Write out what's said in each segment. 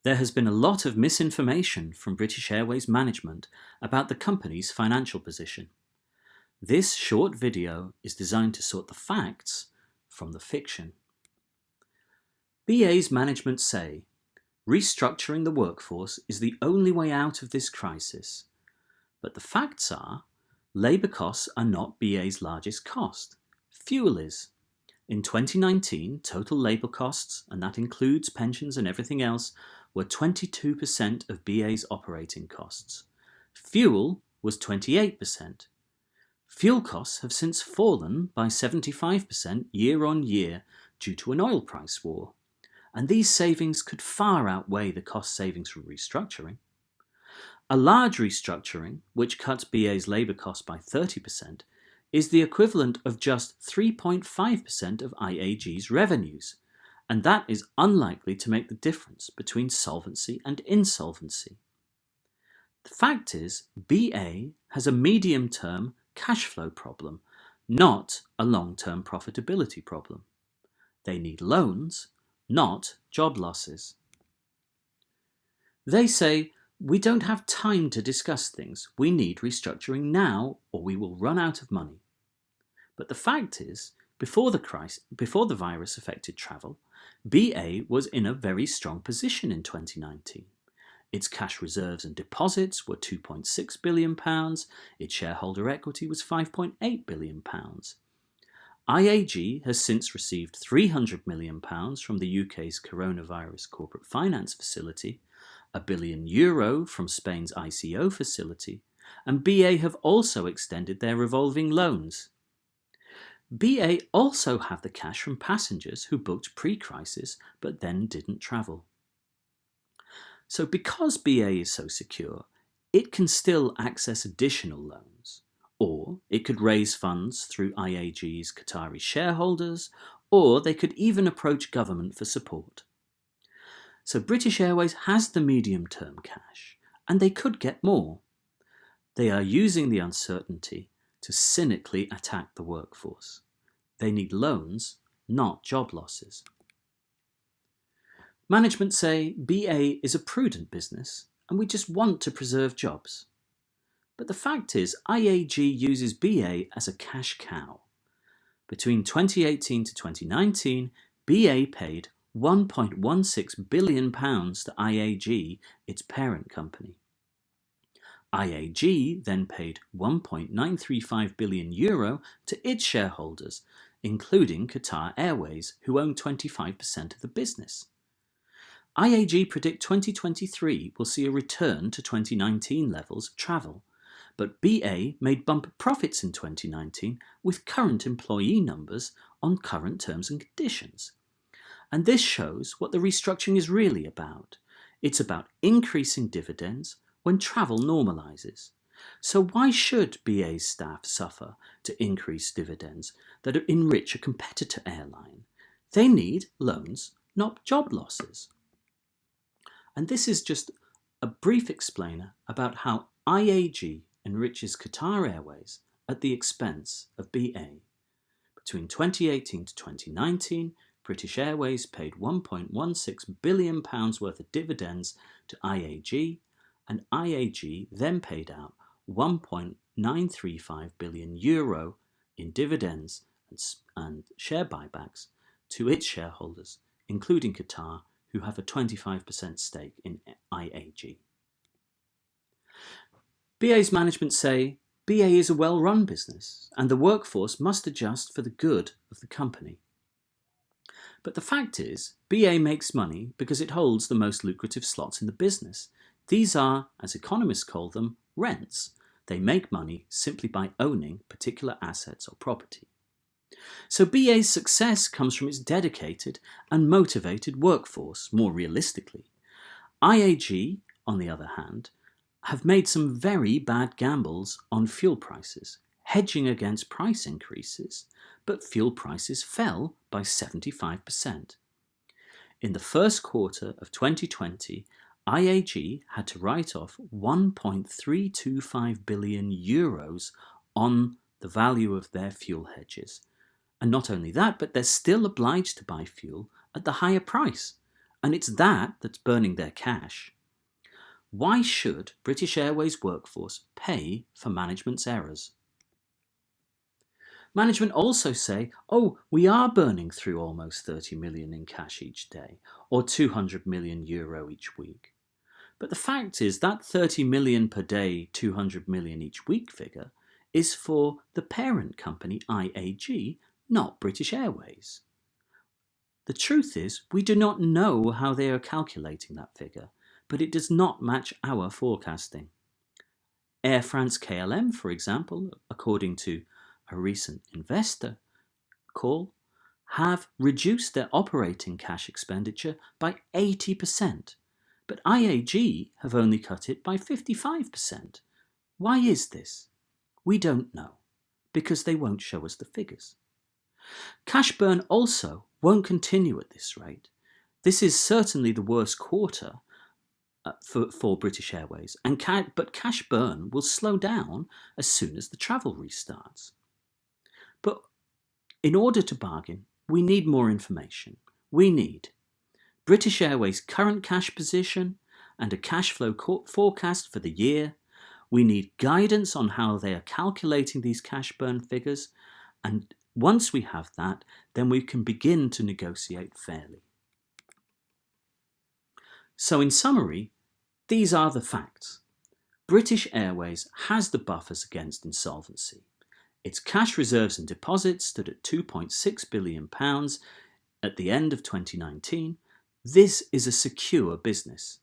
There has been a lot of misinformation from British Airways management about the company's financial position. This short video is designed to sort the facts from the fiction. BA's management say, restructuring the workforce is the only way out of this crisis. But the facts are, labour costs are not BA's largest cost. Fuel is. In 2019, total labour costs, and that includes pensions and everything else, were 22% of BA's operating costs. Fuel was 28%. Fuel costs have since fallen by 75% year on year due to an oil price war, and these savings could far outweigh the cost savings from restructuring. A large restructuring, which cuts BA's labour costs by 30%, is the equivalent of just 3.5% of IAG's revenues, and that is unlikely to make the difference between solvency and insolvency. The fact is, BA has a medium-term cash flow problem, not a long-term profitability problem. They need loans, not job losses. They say, we don't have time to discuss things. We need restructuring now or we will run out of money. But the fact is, before the virus affected travel, BA was in a very strong position in 2019. Its cash reserves and deposits were £2.6 billion, its shareholder equity was £5.8 billion. IAG has since received £300 million from the UK's coronavirus corporate finance facility, €1 billion from Spain's ICO facility, and BA have also extended their revolving loans. BA also have the cash from passengers who booked pre-crisis but then didn't travel. So because BA is so secure, it can still access additional loans, or it could raise funds through IAG's Qatari shareholders, or they could even approach government for support. So British Airways has the medium-term cash, and they could get more. They are using the uncertainty to cynically attack the workforce. They need loans, not job losses. Management say BA is a prudent business and we just want to preserve jobs. But the fact is IAG uses BA as a cash cow. Between 2018 to 2019, BA paid £1.16 billion to IAG, its parent company. IAG then paid €1.935 billion to its shareholders, including Qatar Airways, who own 25% of the business. IAG predict 2023 will see a return to 2019 levels of travel, but BA made bumper profits in 2019 with current employee numbers on current terms and conditions. And this shows what the restructuring is really about. It's about increasing dividends when travel normalises. So why should BA's staff suffer to increase dividends that enrich a competitor airline? They need loans, not job losses. And this is just a brief explainer about how IAG enriches Qatar Airways at the expense of BA. Between 2018 to 2019, British Airways paid £1.16 billion worth of dividends to IAG, and IAG then paid out €1.935 billion in dividends and share buybacks to its shareholders, including Qatar, who have a 25% stake in IAG. BA's management say BA is a well-run business and the workforce must adjust for the good of the company. But the fact is, BA makes money because it holds the most lucrative slots in the business. These are, as economists call them, rents. They make money simply by owning particular assets or property. So BA's success comes from its dedicated and motivated workforce, more realistically. IAG, on the other hand, have made some very bad gambles on fuel prices, hedging against price increases, but fuel prices fell by 75%. In the first quarter of 2020, IAG had to write off €1.325 billion on the value of their fuel hedges. And not only that, but they're still obliged to buy fuel at the higher price. and it's that that's burning their cash. Why should British Airways workforce pay for management's errors? Management also say, oh, we are burning through almost 30 million in cash each day, or 200 million euro each week. But the fact is that 30 million per day, 200 million each week figure is for the parent company IAG, not British Airways. The truth is, we do not know how they are calculating that figure, but it does not match our forecasting. Air France KLM, for example, according to a recent investor call, have reduced their operating cash expenditure by 80%, but IAG have only cut it by 55%. Why is this? We don't know, because they won't show us the figures. Cash burn also won't continue at this rate. This is certainly the worst quarter for British Airways, but cash burn will slow down as soon as the travel restarts. But in order to bargain, we need more information. We need British Airways' current cash position and a cash flow forecast for the year. We need guidance on how they are calculating these cash burn figures, and once we have that, then we can begin to negotiate fairly. So in summary, these are the facts. British Airways has the buffers against insolvency. Its cash reserves and deposits stood at £2.6 billion at the end of 2019. This is a secure business.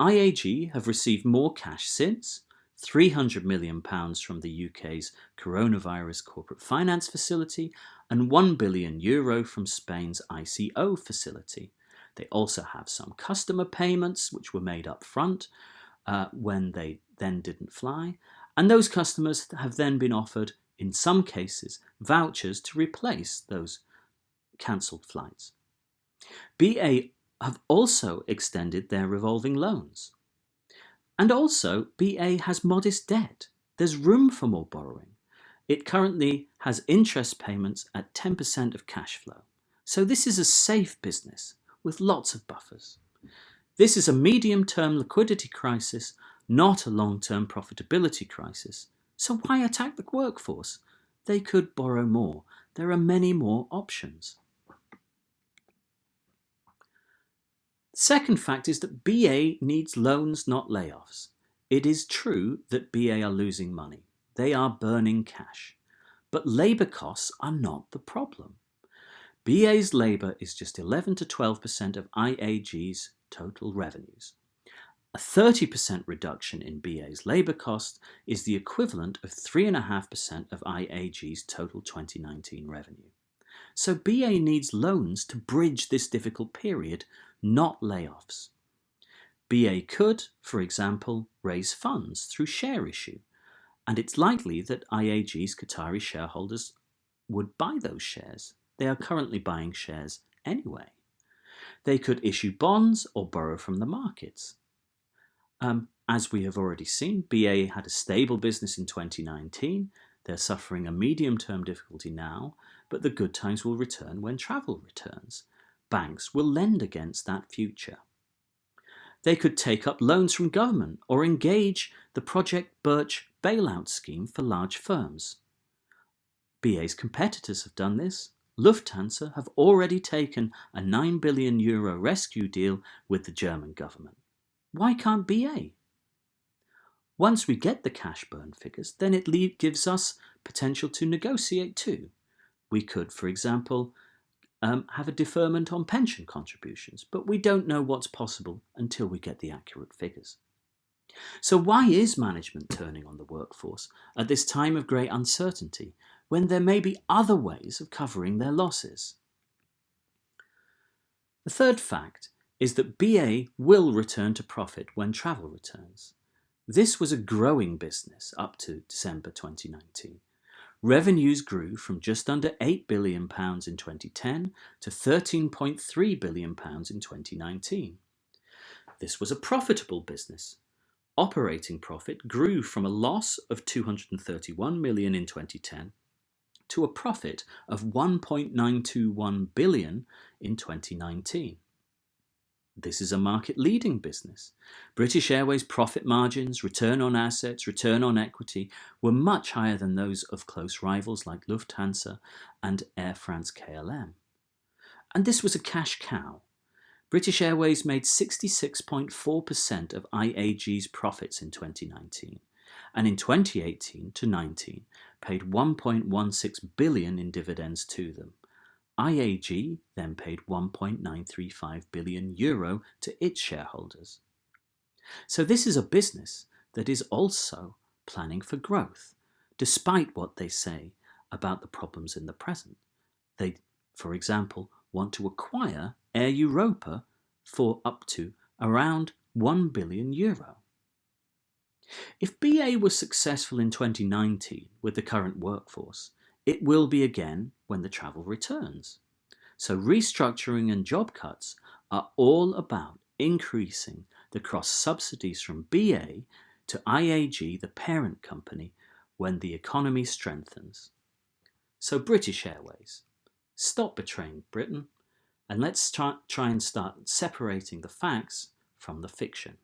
IAG have received more cash since, £300 million from the UK's coronavirus corporate finance facility and €1 billion from Spain's ICO facility. They also have some customer payments which were made up front when they then didn't fly, and those customers have then been offered, in some cases, vouchers to replace those cancelled flights. BA have also extended their revolving loans. And also, BA has modest debt. There's room for more borrowing. It currently has interest payments at 10% of cash flow. So this is a safe business with lots of buffers. This is a medium-term liquidity crisis, not a long-term profitability crisis. So why attack the workforce? They could borrow more. There are many more options. Second fact is that BA needs loans, not layoffs. It is true that BA are losing money. They are burning cash. But labour costs are not the problem. BA's labour is just 11 to 12% of IAG's total revenues. A 30% reduction in BA's labour cost is the equivalent of 3.5% of IAG's total 2019 revenue. So BA needs loans to bridge this difficult period, not layoffs. BA could, for example, raise funds through share issue, and it's likely that IAG's Qatari shareholders would buy those shares. They are currently buying shares anyway. They could issue bonds or borrow from the markets. As we have already seen, BA had a stable business in 2019. They're suffering a medium-term difficulty now, but the good times will return when travel returns. Banks will lend against that future. They could take up loans from government or engage the Project Birch bailout scheme for large firms. BA's competitors have done this. Lufthansa have already taken a €9 billion rescue deal with the German government. Why can't BA? Once we get the cash burn figures, then it gives us potential to negotiate too. We could, for example, have a deferment on pension contributions, but we don't know what's possible until we get the accurate figures. So why is management turning on the workforce at this time of great uncertainty, when there may be other ways of covering their losses? The third fact is that BA will return to profit when travel returns. This was a growing business up to December 2019. Revenues grew from just under £8 billion in 2010 to £13.3 billion in 2019. This was a profitable business. Operating profit grew from a loss of £231 million in 2010 to a profit of £1.921 billion in 2019. This is a market-leading business. British Airways' profit margins, return on assets, return on equity were much higher than those of close rivals like Lufthansa and Air France-KLM. And this was a cash cow. British Airways made 66.4% of IAG's profits in 2019, and in 2018 to 19 paid 1.16 billion in dividends to them. IAG then paid €1.935 billion to its shareholders. So this is a business that is also planning for growth, despite what they say about the problems in the present. They, for example, want to acquire Air Europa for up to around €1 billion. If BA was successful in 2019 with the current workforce, it will be again when the travel returns. So restructuring and job cuts are all about increasing the cross subsidies from BA to IAG, the parent company, when the economy strengthens. So British Airways, stop betraying Britain, and let's try and start separating the facts from the fiction.